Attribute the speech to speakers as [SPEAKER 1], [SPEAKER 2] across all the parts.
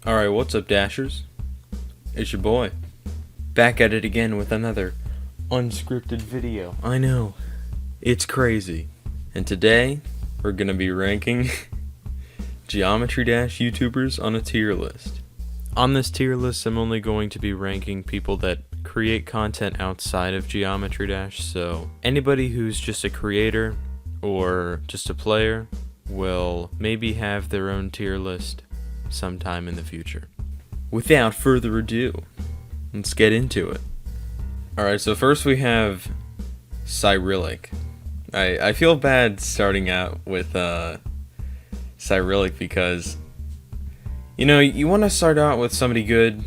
[SPEAKER 1] Alright, what's up, Dashers? It's your boy. Back at it again with another unscripted video. I know, it's crazy. And today, we're gonna be ranking Geometry Dash YouTubers on a tier list. On this tier list, I'm only going to be ranking people that create content outside of Geometry Dash, so anybody who's just a creator or just a player will maybe have their own tier list sometime in the future. Without further ado, let's get into it. Alright, so first we have Cyrillic. I feel bad starting out with Cyrillic because, you know, you want to start out with somebody good,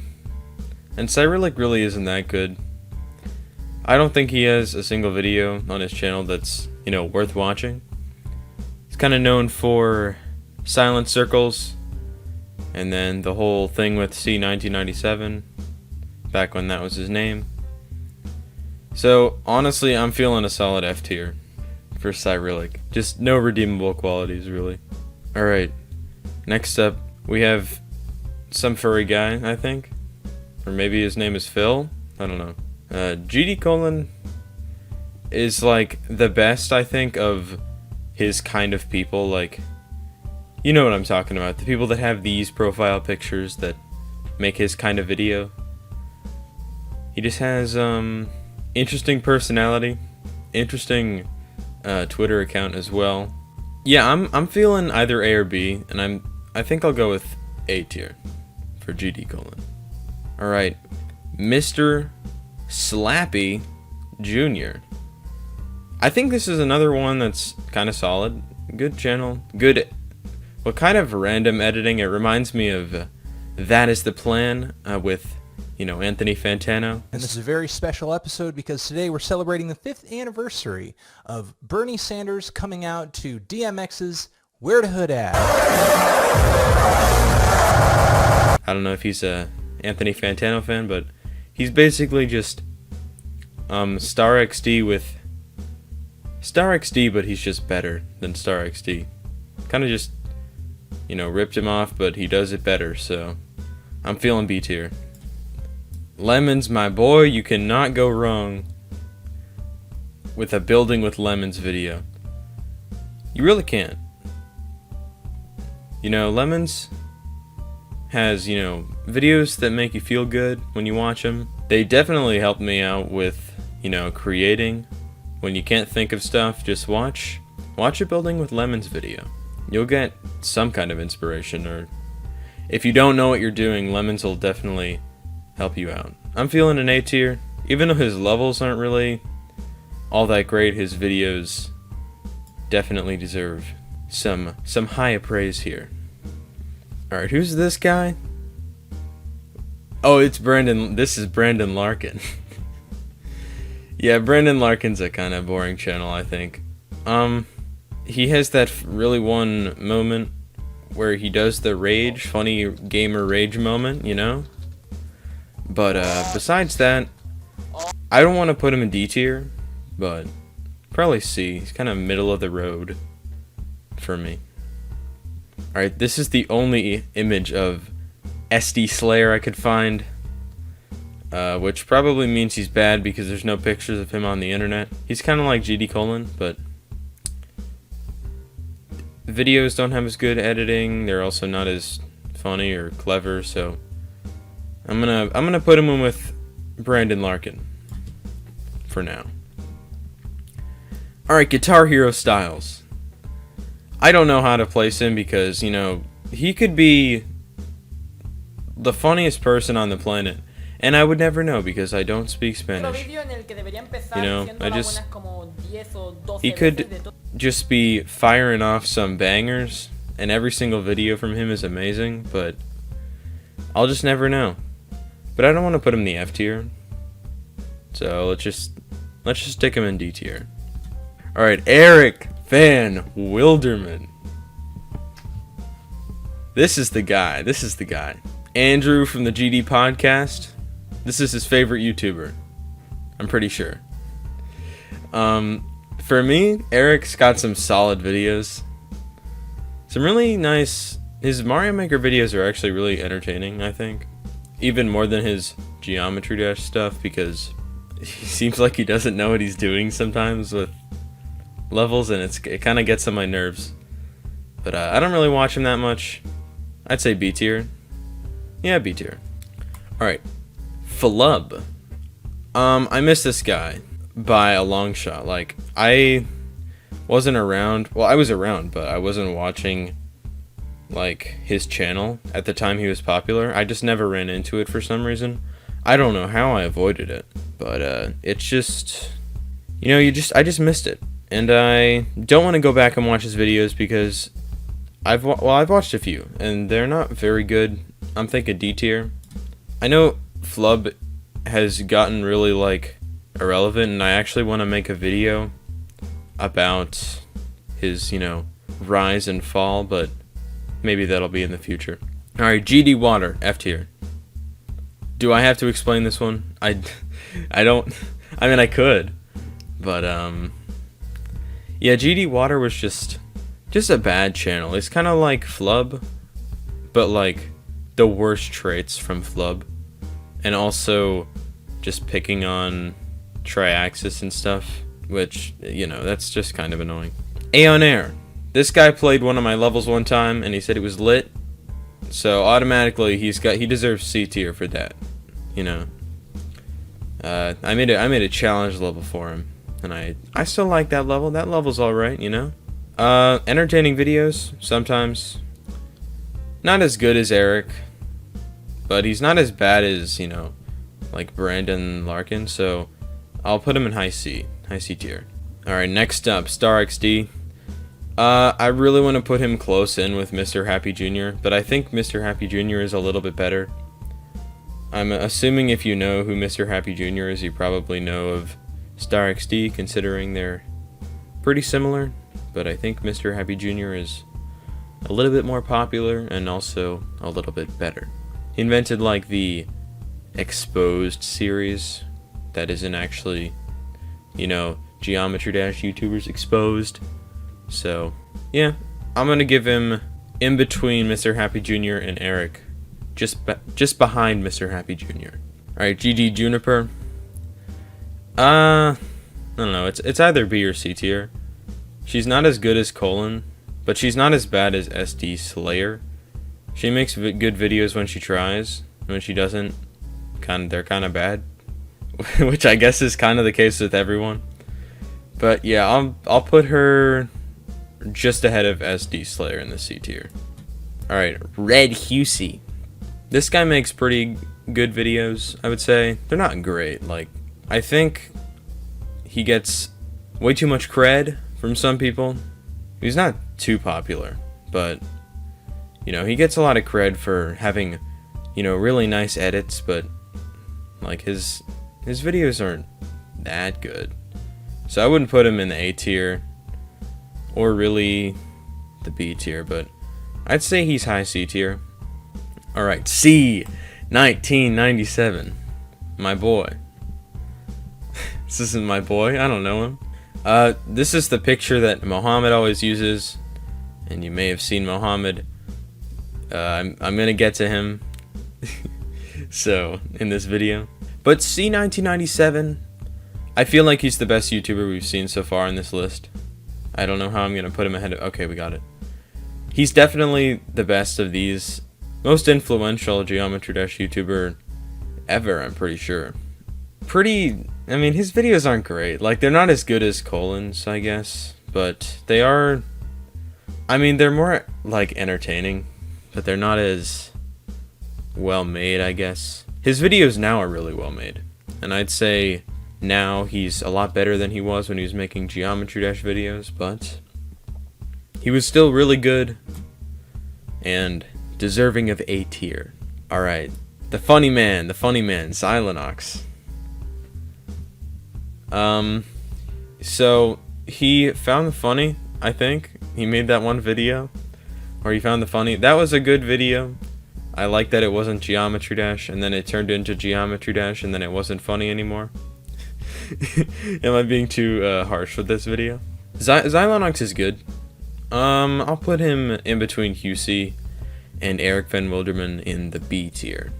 [SPEAKER 1] and Cyrillic really isn't that good. I don't think he has a single video on his channel that's, you know, worth watching. He's kind of known for silent circles, and then the whole thing with C1997, back when that was his name. So, honestly, I'm feeling a solid F tier for Cyrillic. Just no redeemable qualities, really. Alright, next up, we have some furry guy, I think. Or maybe his name is Phil? I don't know. GD: is like the best, I think, of his kind of people. Like, you know what I'm talking about. The people that have these profile pictures that make his kind of video. He just has interesting personality, interesting Twitter account as well. Yeah, I'm feeling either A or B, and I think I'll go with A tier for GD:. All right, Mr. Slappy Jr. I think this is another one that's kind of solid. Good channel, good. What kind of random editing? It reminds me of That Is the Plan with, you know, Anthony Fantano.
[SPEAKER 2] And this is a very special episode because today we're celebrating the 5th anniversary of Bernie Sanders coming out to DMX's Where the Hood At.
[SPEAKER 1] I don't know if he's a Anthony Fantano fan, but he's basically just Star XD with Star XD, but he's just better than Star XD. Kind of just, you know, ripped him off, but he does it better, so I'm feeling B tier. Lemons, my boy, you cannot go wrong with a Building with Lemons video. You really can't. You know, Lemons has, you know, videos that make you feel good when you watch them. They definitely helped me out with, you know, creating. When you can't think of stuff, just watch a Building with Lemons video. You'll get some kind of inspiration, or if you don't know what you're doing, Lemons will definitely help you out. I'm feeling an A tier. Even though his levels aren't really all that great, his videos definitely deserve some high praise here. Alright, who's this guy? Oh, it's Brandon. This is Brandon Larkin. Yeah, Brandon Larkin's a kind of boring channel, I think. He has that really one moment where he does the rage, funny gamer rage moment, you know? But besides that, I don't want to put him in D tier, but probably C. He's kind of middle of the road for me. Alright, this is the only image of SD Slayer I could find, which probably means he's bad because there's no pictures of him on the internet. He's kind of like GD:, but videos don't have as good editing. They're also not as funny or clever, so I'm gonna put him in with Brandon Larkin for now. Alright, GuitaurHeroStyles. I don't know how to place him because, you know, he could be the funniest person on the planet, and I would never know because I don't speak Spanish. You know, he could just be firing off some bangers, and every single video from him is amazing, but I'll just never know. But I don't want to put him in the F tier, so let's just stick him in D tier. Alright, Eric Van Wilderman. This is the guy. Andrew from the GD podcast. This is his favorite YouTuber. I'm pretty sure. For me, Eric's got some solid videos. Some really nice His Mario Maker videos are actually really entertaining, I think. Even more than his Geometry Dash stuff, because he seems like he doesn't know what he's doing sometimes with levels, and it kind of gets on my nerves. But I don't really watch him that much. I'd say B tier. Yeah, B tier. Alright. Flub. I miss this guy by a long shot. Like, I wasn't around. Well, I was around, but I wasn't watching, like, his channel at the time he was popular. I just never ran into it for some reason. I don't know how I avoided it, but it's just, you know, I just missed it. And I don't want to go back and watch his videos because I've watched a few, and they're not very good. I'm thinking D tier. I know Flub has gotten really, like, irrelevant, and I actually want to make a video about his, you know, rise and fall, but maybe that'll be in the future. Alright, GD Water, F tier. Do I have to explain this one? I don't, I mean, I could, but, yeah, GD Water was just a bad channel. It's kind of like Flub, but, like, the worst traits from Flub, and also just picking on Triaxis and stuff, which, you know, that's just kind of annoying. Aeon Air. This guy played one of my levels one time, and he said it was lit, so automatically he deserves C tier for that, you know. I made a challenge level for him, and I still like that level. That level's alright, you know. Entertaining videos, sometimes. Not as good as Eric, but he's not as bad as, you know, like Brandon Larkin, so I'll put him in high C tier. Alright, next up, Star XD. I really want to put him close in with Mr. Happy Jr., but I think Mr. Happy Jr. is a little bit better. I'm assuming if you know who Mr. Happy Jr. is, you probably know of Star XD, considering they're pretty similar, but I think Mr. Happy Jr. is a little bit more popular and also a little bit better. He invented, like, the Exposed series that isn't actually, you know, Geometry Dash YouTubers Exposed. So, yeah, I'm gonna give him in between Mr. Happy Jr. and Eric, just behind Mr. Happy Jr. Alright, GG Juniper. I don't know, it's either B or C tier. She's not as good as Colin, but she's not as bad as SD Slayer. She makes good videos when she tries. When she doesn't, they're kind of bad, which I guess is kind of the case with everyone. But yeah, I'll put her just ahead of SD Slayer in the C tier. Alright, Red Husey. This guy makes pretty good videos, I would say. They're not great. Like, I think he gets way too much cred from some people. He's not too popular, but, you know, he gets a lot of cred for having, you know, really nice edits, but, like, his videos aren't that good. So I wouldn't put him in the A tier, or really the B tier, but I'd say he's high C tier. Alright, C, 1997. My boy. This isn't my boy, I don't know him. This is the picture that Mohammed always uses, and you may have seen Mohammed. I'm gonna get to him so in this video. But C, 1997, I feel like he's the best YouTuber we've seen so far in this list. I don't know how I'm gonna put him ahead of, okay, we got it. He's definitely the best of these. Most influential Geometry Dash YouTuber ever, I'm pretty sure. I mean, his videos aren't great. Like, they're not as good as Colin's, I guess. But they are, I mean, they're more, like, entertaining. But they're not as well made, I guess. His videos now are really well made. And I'd say now he's a lot better than he was when he was making Geometry Dash videos. But he was still really good and deserving of A tier. Alright, the funny man, Xylonox. So he found the funny, I think. He made that one video where he found the funny. That was a good video. I like that it wasn't Geometry Dash, and then it turned into Geometry Dash, and then it wasn't funny anymore. Am I being too harsh with this video? Xylonox is good. I'll put him in between Husey and Eric Van Wilderman in the B tier.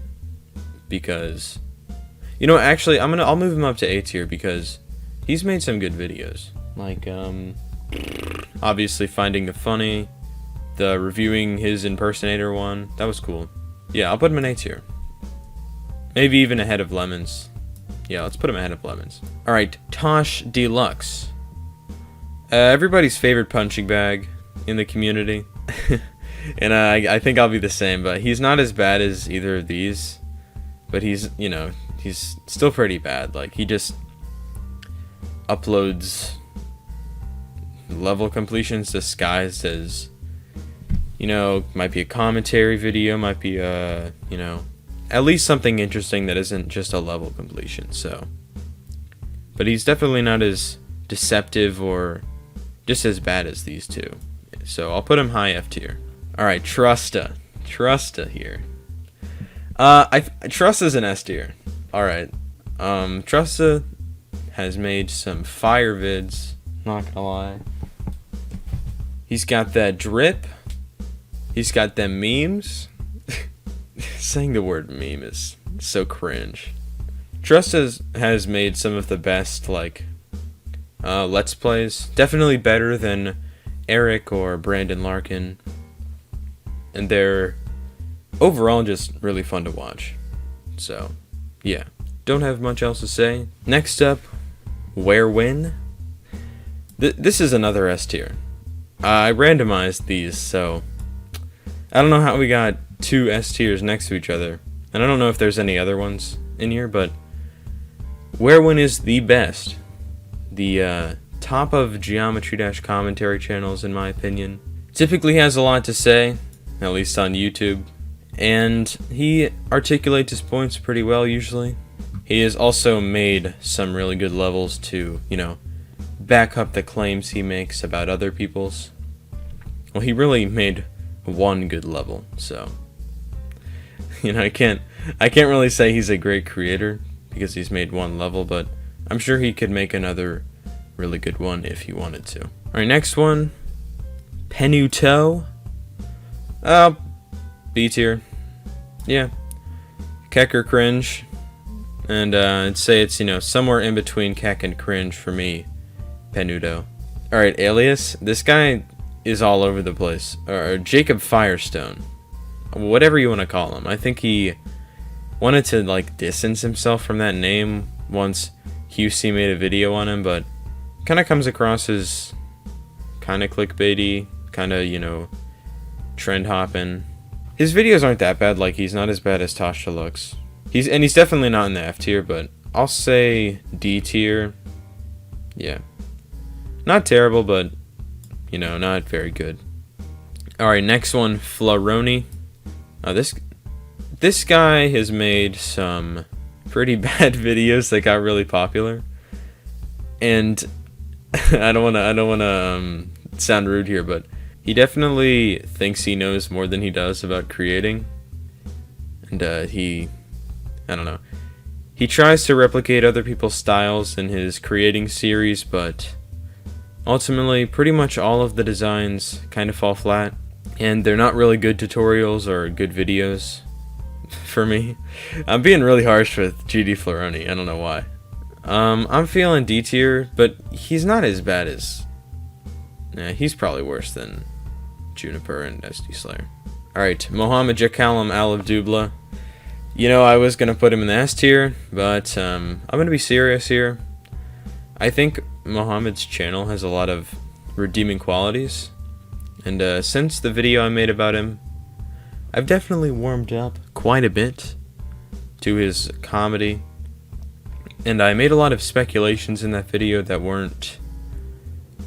[SPEAKER 1] Because, you know, actually, I'll move him up to A tier because he's made some good videos. Like, obviously Finding the Funny, the reviewing his impersonator one, that was cool. Yeah, I'll put him in A tier. Maybe even ahead of Lemons. Yeah, let's put him ahead of Lemons. Alright, ToshDeluxe. Everybody's favorite punching bag in the community. And I think I'll be the same, but he's not as bad as either of these. But he's, you know, he's still pretty bad. Like, he just uploads level completions disguised as, you know, might be a commentary video, might be a, you know, at least something interesting that isn't just a level completion, so. But he's definitely not as deceptive or just as bad as these two. So I'll put him high F tier. Alright, TrusTa. TrusTa here. TrusTa's an S tier. Alright. TrusTa has made some fire vids, not gonna lie. He's got that drip. He's got them memes. Saying the word meme is so cringe. TrusTa has made some of the best, like, Let's Plays. Definitely better than Eric or Brandon Larkin. And they're overall just really fun to watch. So, yeah. Don't have much else to say. Next up, Where Win. This is another S tier. I randomized these, so I don't know how we got two S tiers next to each other. And I don't know if there's any other ones in here, but Where Win is the best. The top of Geometry Dash commentary channels, in my opinion. Typically has a lot to say, at least on YouTube. And he articulates his points pretty well, usually. He has also made some really good levels to, you know, back up the claims he makes about other people's. Well, he really made one good level, so, you know, I can't really say he's a great creator because he's made one level, but I'm sure he could make another really good one if he wanted to. Alright, next one, Penuto. B tier. Yeah. Keck or cringe. And I'd say it's, you know, somewhere in between Keck and cringe for me, Penuto. Alright, Alias. This guy is all over the place. Or Jacob Firestone. Whatever you want to call him. I think he wanted to, like, distance himself from that name once QC made a video on him, but kind of comes across as kind of clickbaity, kind of, you know, trend hopping. His videos aren't that bad. Like, he's not as bad as ToshDeluxe. He's definitely not in the F tier, but I'll say D tier. Yeah. Not terrible, but, you know, not very good. Alright, next one, Flaroni. This guy has made some pretty bad videos that got really popular. And I don't wanna sound rude here, but he definitely thinks he knows more than he does about creating. And I don't know. He tries to replicate other people's styles in his creating series, but ultimately pretty much all of the designs kind of fall flat. And they're not really good tutorials or good videos for me. I'm being really harsh with GD Flaroni. I don't know why. I'm feeling D tier, but he's not as bad as... Nah, he's probably worse than Juniper and SD Slayer. Alright, Mohammed Jakalam Al-Abdubla. You know, I was going to put him in the S tier, but I'm going to be serious here. I think Mohammed's channel has a lot of redeeming qualities. And since the video I made about him, I've definitely warmed up quite a bit to his comedy. And I made a lot of speculations in that video that weren't,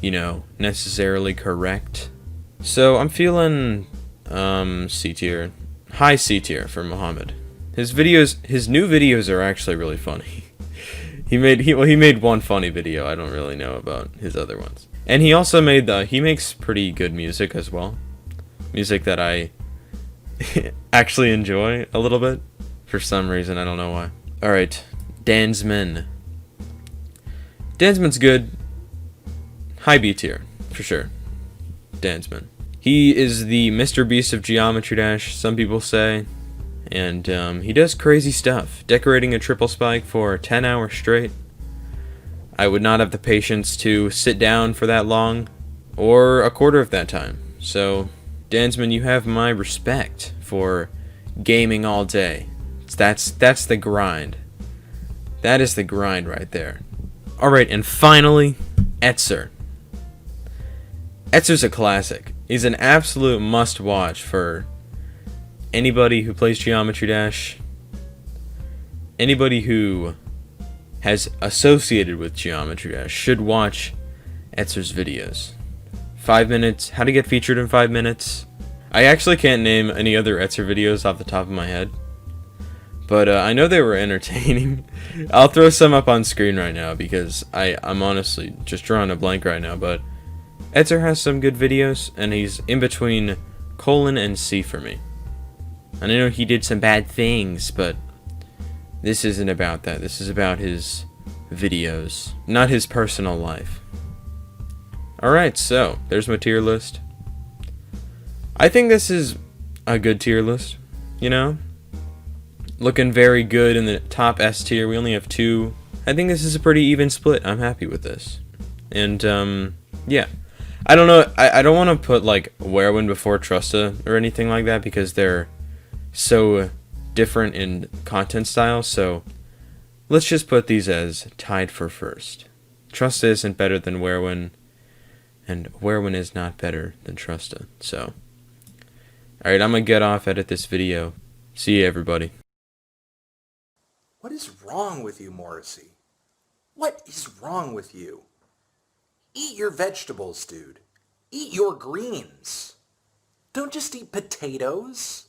[SPEAKER 1] you know, necessarily correct. So I'm feeling C tier. High C tier for Mohammed. His new videos are actually really funny. He made one funny video. I don't really know about his other ones. And he also he makes pretty good music as well. Music that I actually enjoy a little bit. For some reason, I don't know why. Alright, Dansman. Dansman's good. High B tier, for sure. Dansman. He is the Mr. Beast of Geometry Dash, some people say. And he does crazy stuff. Decorating a triple spike for 10 hours straight. I would not have the patience to sit down for that long, or a quarter of that time. So, Dansman, you have my respect for gaming all day. That's the grind. That is the grind right there. Alright, and finally, Etzer. Etzer's a classic. He's an absolute must-watch for anybody who plays Geometry Dash, anybody who has associated with Geometry Dash should watch Etzer's videos. 5 minutes, how to get featured in 5 minutes. I actually can't name any other Etzer videos off the top of my head, but I know they were entertaining. I'll throw some up on screen right now because I'm honestly just drawing a blank right now, but Etzer has some good videos, and he's in between colon and C for me. And I know he did some bad things, but this isn't about that. This is about his videos, not his personal life. Alright, so there's my tier list. I think this is a good tier list, you know? Looking very good in the top S tier. We only have 2. I think this is a pretty even split. I'm happy with this. And, yeah. I don't know. I don't want to put, like, Werewin before TrusTa or anything like that because they're so different in content style, so let's just put these as tied for first. TrusTa isn't better than Werewin, and Werewin is not better than TrusTa. So, alright, I'm gonna get off, edit this video. See you, everybody.
[SPEAKER 2] What is wrong with you, Morrissey? What is wrong with you? Eat your vegetables, dude. Eat your greens. Don't just eat potatoes.